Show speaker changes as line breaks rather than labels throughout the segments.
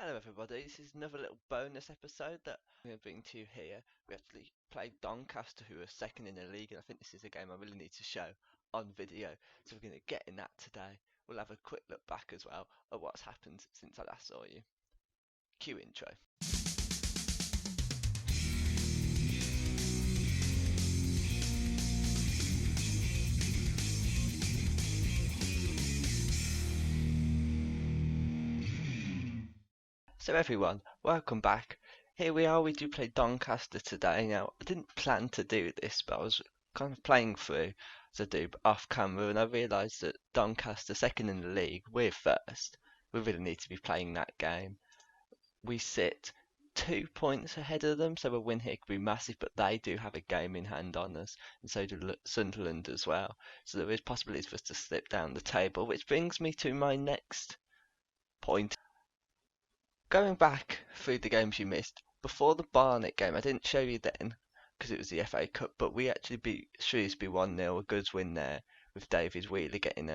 Hello everybody, this is another little bonus episode that I'm going to bring to you here. We actually played Doncaster, who are second in the league, and I think this is a game I really need to show on video. So we're going to get in that today. We'll have a quick look back as well at what's happened since I last saw you. Cue intro. So everyone, welcome back. Here we are, we do play Doncaster today. Now, I didn't plan to do this, but I was kind of playing through to do off camera, and I realised that Doncaster, second in the league, we're first. We really need to be playing that game. We sit 2 points ahead of them, so a win here could be massive, but they do have a game in hand on us, and so do Sunderland as well. So there is possibilities for us to slip down the table, which brings me to my next point. Going back through the games you missed, before the Barnet game, I didn't show you then because it was the FA Cup, but we actually beat Shrewsbury 1-0, a good win there with David Wheeler getting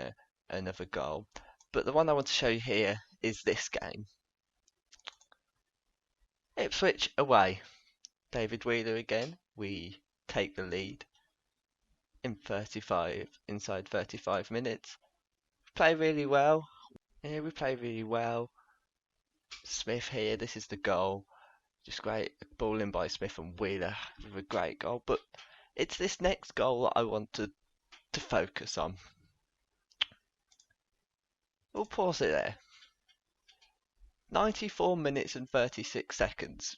another goal. But the one I want to show you here is this game. Ipswich away. David Wheeler again. We take the lead inside 35 minutes. Play really well. Yeah, we play really well. Smith here, this is the goal. Just great ball in by Smith and Wheeler with a great goal. But it's this next goal that I wanted to focus on. We'll pause it there. 94 minutes and 36 seconds.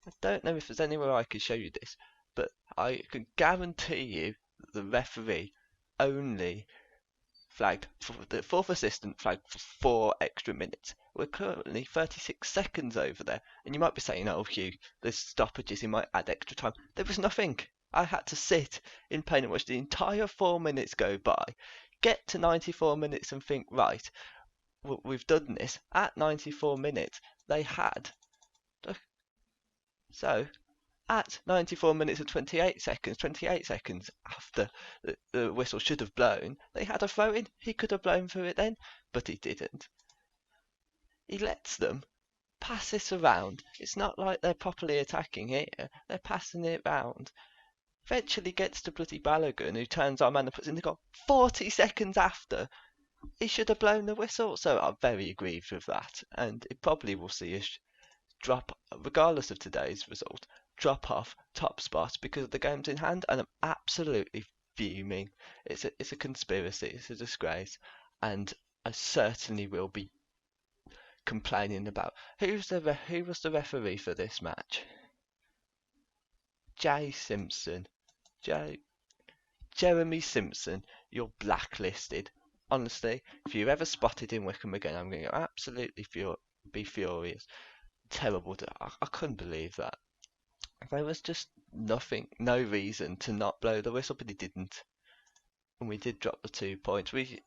I don't know if there's anywhere I could show you this, but I can guarantee you that the referee only flagged for the fourth assistant flagged for 4 extra minutes. We're currently 36 seconds over there, and you might be saying, oh Hugh, there's stoppages, he might add extra time. There was nothing. I had to sit in pain and watch the entire 4 minutes go by, get to 94 minutes and think, right, we've done this. At 94 minutes, they had. So, at 94 minutes and 28 seconds after the whistle should have blown, they had a throw in. He could have blown for it then, but he didn't. He lets them pass this around. It's not like they're properly attacking here. They're passing it around. Eventually gets to bloody Balogun, who turns our man and puts in the goal 40 seconds after. He should have blown the whistle. So I'm very aggrieved with that, and it probably will see us drop, regardless of today's result, drop off top spot because of the games in hand, and I'm absolutely fuming. It's a conspiracy, it's a disgrace, and I certainly will be complaining about who was the referee for this match. Jeremy Simpson, you're blacklisted. Honestly, if you're ever spotted in Wycombe again, I'm going to absolutely be furious. Terrible. I couldn't believe that. There was just no reason to not blow the whistle, but he didn't. And we did drop the 2 points. We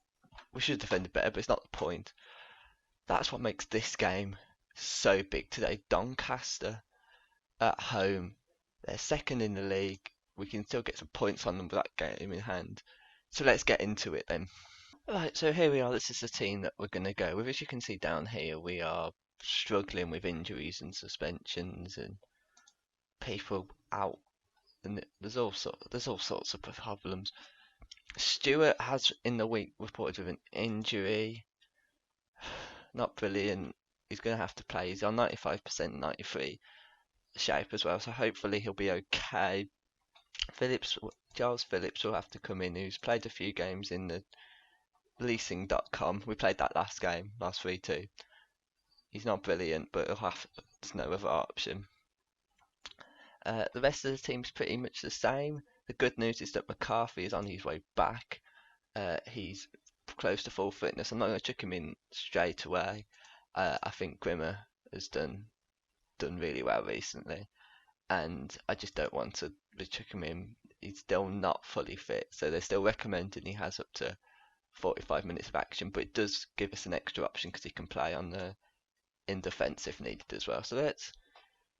should have defended better, but it's not the point. That's what makes this game so big today. Doncaster at home. They're second in the league. We can still get some points on them with that game in hand. So let's get into it then. Right, so here we are. This is the team that we're going to go with. As you can see down here, we are struggling with injuries and suspensions and people out, and there's all sorts of problems. Stewart has in the week reported with an injury. Not brilliant. He's going to have to play. He's on 95%, 93 shape as well, so hopefully he'll be okay. Giles Phillips will have to come in, who's played a few games in the leasing.com. We played that last game, last 3-2. He's not brilliant, but there's no other option. The rest of the team's pretty much the same. The good news is that McCarthy is on his way back. He's close to full fitness. I'm not going to chuck him in straight away. I think Grimmer has done really well recently, and I just don't want to chuck him in. He's still not fully fit, so they're still recommending he has up to 45 minutes of action, but it does give us an extra option because he can play in defence if needed as well. So let's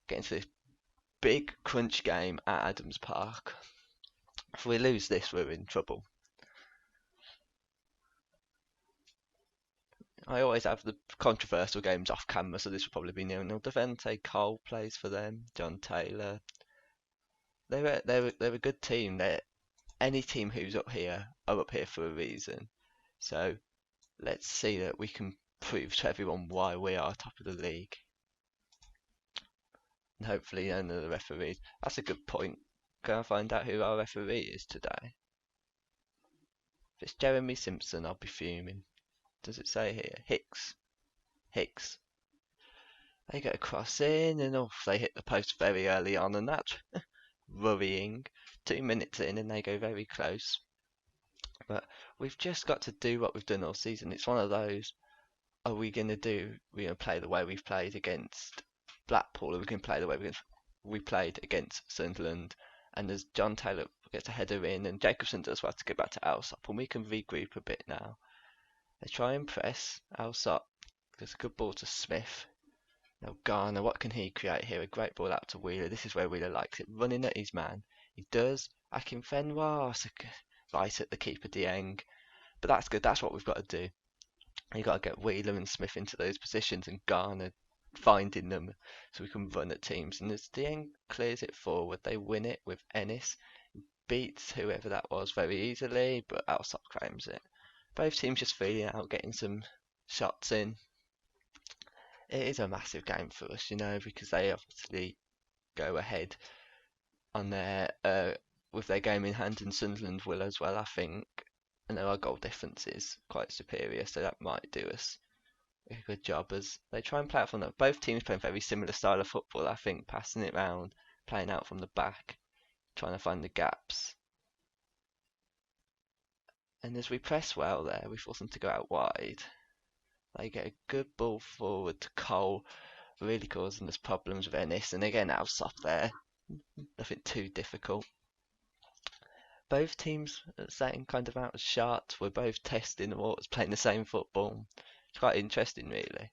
get into this big crunch game at Adams Park. If we lose this, we're in trouble. I always have the controversial games off camera, so this will probably be 0-0. Devante Cole plays for them. John Taylor. They're a good team. Any team who's up here are up here for a reason. So let's see that we can prove to everyone why we are top of the league. And hopefully none of the referees. That's a good point. Can I find out who our referee is today? If it's Jeremy Simpson, I'll be fuming. Does it say here? Hicks. They get a cross in and off. They hit the post very early on, and that's worrying. 2 minutes in, and they go very close. But we've just got to do what we've done all season. It's one of those. Are we going to play the way we've played against Blackpool, or we can play the way we played against Sunderland? And as John Taylor gets a header in, and Jacobson does well to get back to Alsop, and we can regroup a bit now. They try and press Alsop. There's a good ball to Smith. Now Garner, what can he create here? A great ball out to Wheeler. This is where Wheeler likes it, running at his man. He does. Akinfenwa, right at the keeper Dieng. But that's good. That's what we've got to do. You've got to get Wheeler and Smith into those positions, and Garner finding them so we can run at teams. And as Dieng clears it forward, they win it with Ennis. Beats whoever that was very easily, but Alsop claims it. Both teams just feeling out, getting some shots in. It is a massive game for us, because they obviously go ahead on their with their game in hand, and Sunderland will as well, I think. And our goal difference is quite superior, so that might do us a good job as they try and play out from the. Both teams playing very similar style of football, I think, passing it round, playing out from the back, trying to find the gaps. And as we press well there, we force them to go out wide. They get a good ball forward to Cole, really causing us problems with Ennis. And again, Alsop there, nothing too difficult. Both teams are setting kind of out of shots. We're both testing the waters, playing the same football. It's quite interesting, really.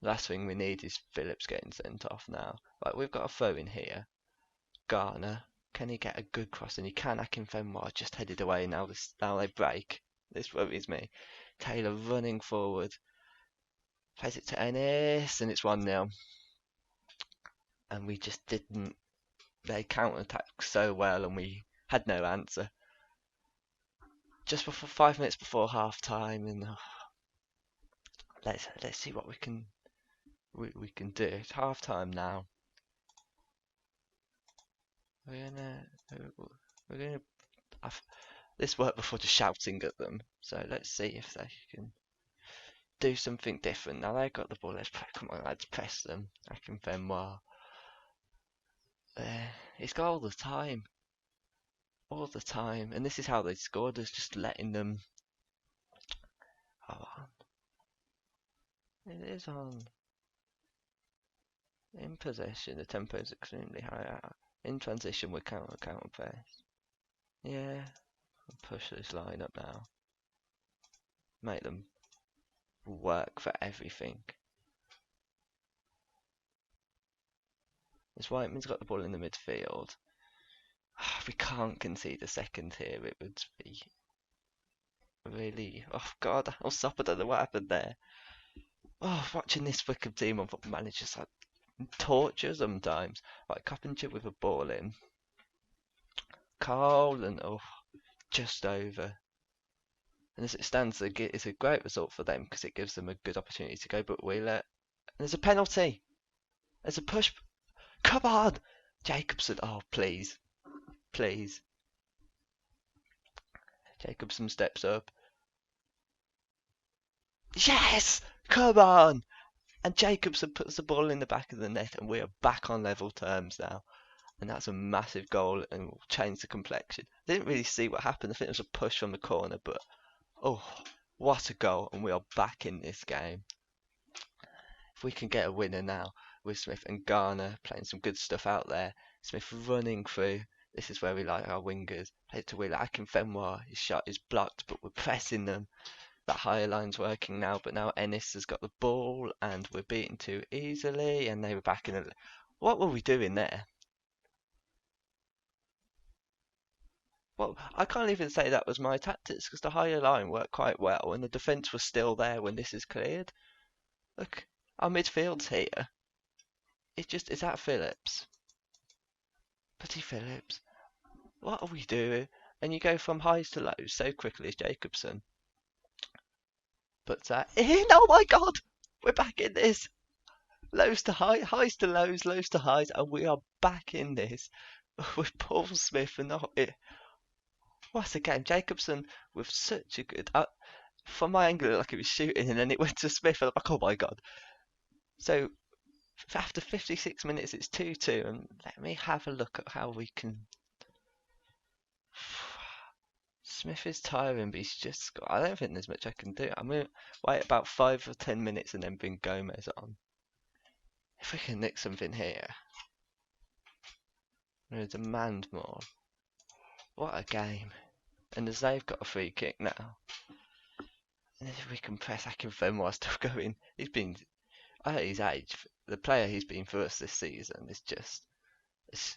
Last thing we need is Phillips getting sent off now. Right, we've got a throw in here. Garner, can he get a good cross? And he can. Akinfenwa just headed away. Now they break. This worries me. Taylor running forward. Plays it to Ennis, and it's 1-0. And we just didn't. They counter-attacked so well, and we had no answer. Just before 5 minutes before half time, and let's see what we can do. It's half time now. We're gonna have this worked before just shouting at them. So let's see if they can do something different. Now they've got the ball. Come on, let's press them. Akinfenwa. He's got all the time, and this is how they scored. Is just letting them. Oh, it is on. In possession, the tempo is extremely high. In transition, we counter press. Yeah, push this line up now. Make them work for everything. As Whiteman's got the ball in the midfield. We can't concede a second here. It would be really. Oh God, I'll stop. I don't know what happened there. Oh, watching this Wycombe team on Football Manager is like torture sometimes. Like Coppinger with a ball in. Cole and just over. And as it stands, it's a great result for them because it gives them a good opportunity to go. But Wheeler, and there's a penalty. There's a push. Come on, Jacobson. Oh, please. Jacobson steps up. Yes! Come on! And Jacobson puts the ball in the back of the net, and we are back on level terms now. And that's a massive goal and will change the complexion. I didn't really see what happened. I think it was a push from the corner, but what a goal! And we are back in this game. If we can get a winner now with Smith and Garner playing some good stuff out there. Smith running through. This is where we like our wingers. Play it to Wheeler. Akinfenwa, his shot is blocked, but we're pressing them. That higher line's working now, but now Ennis has got the ball, and we're beaten too easily, and they were back in. What were we doing there? Well, I can't even say that was my tactics because the higher line worked quite well and the defence was still there when this is cleared. Look, our midfield's here. Is that Phillips? Bloody Phillips. What are we doing? And you go from highs to lows so quickly as Jacobson. Puts that in. Oh my god! We're back in this. Lows to highs, highs to lows to highs, and we are back in this with Paul Smith and it. What a game! Jacobson with such a good. From my angle, it looked like he was shooting, and then it went to Smith, and I'm like, oh my god! So after 56 minutes, it's 2-2, and let me have a look at how we can. Smith is tiring, but he's just. I don't think there's much I can do. I'm gonna wait about 5 or 10 minutes and then bring Gomez on. If we can nick something here, I'm gonna demand more. What a game! And as they've got a free kick now, and if we can press Akinfenwa while still going, he's been at his age. The player he's been for us this season is just.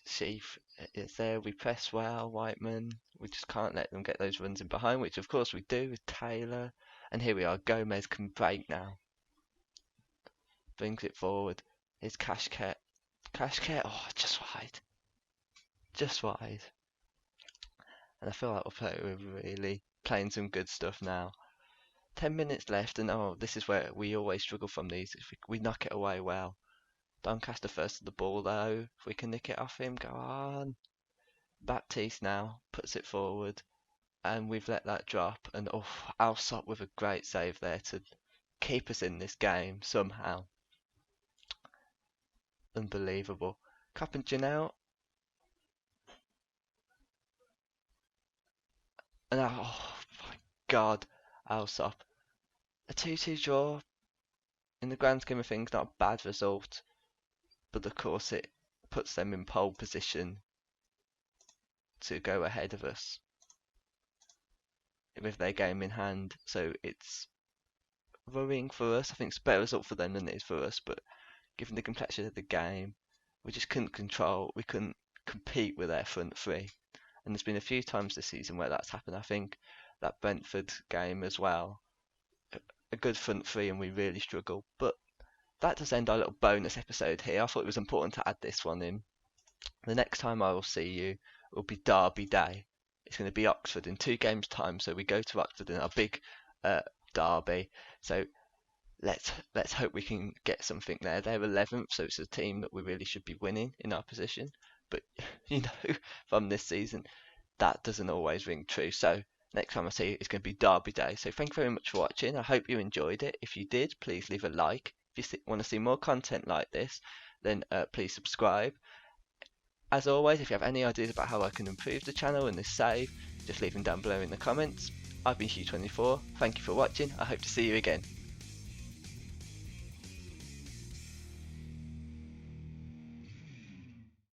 Sheaf is there. We press well. Whiteman. We just can't let them get those runs in behind, which of course we do with Taylor. And here we are. Gomez can break now. Brings it forward. Here's Kashket. Kashket. Oh, just wide. Just wide. And I feel like we're really playing some good stuff now. 10 minutes left, and oh, this is where we always struggle from these. If we knock it away well. Doncaster first to the ball though. If we can nick it off him, go on. Baptiste now puts it forward, and we've let that drop. And oh, Alsop with a great save there to keep us in this game somehow. Unbelievable. Carpenter now. And oh my god, Alsop. A 2-2 draw. In the grand scheme of things, not a bad result. But of course it puts them in pole position to go ahead of us with their game in hand. So it's worrying for us. I think it's a better result for them than it is for us, but given the complexion of the game, we just couldn't compete with their front three. And there's been a few times this season where that's happened. I think that Brentford game as well, a good front three, and we really struggle. But that does end our little bonus episode here. I thought it was important to add this one in. The next time I will see you will be Derby Day. It's going to be Oxford in 2 games' time, so we go to Oxford in our big derby. So let's hope we can get something there. They're 11th, so it's a team that we really should be winning in our position. But you know, from this season, that doesn't always ring true. So next time I see you, it's going to be Derby Day. So thank you very much for watching. I hope you enjoyed it. If you did, please leave a like. If you want to see more content like this, then please subscribe. As always, if you have any ideas about how I can improve the channel and this save, just leave them down below in the comments. I've been Hugh24. Thank you for watching. I hope to see you again.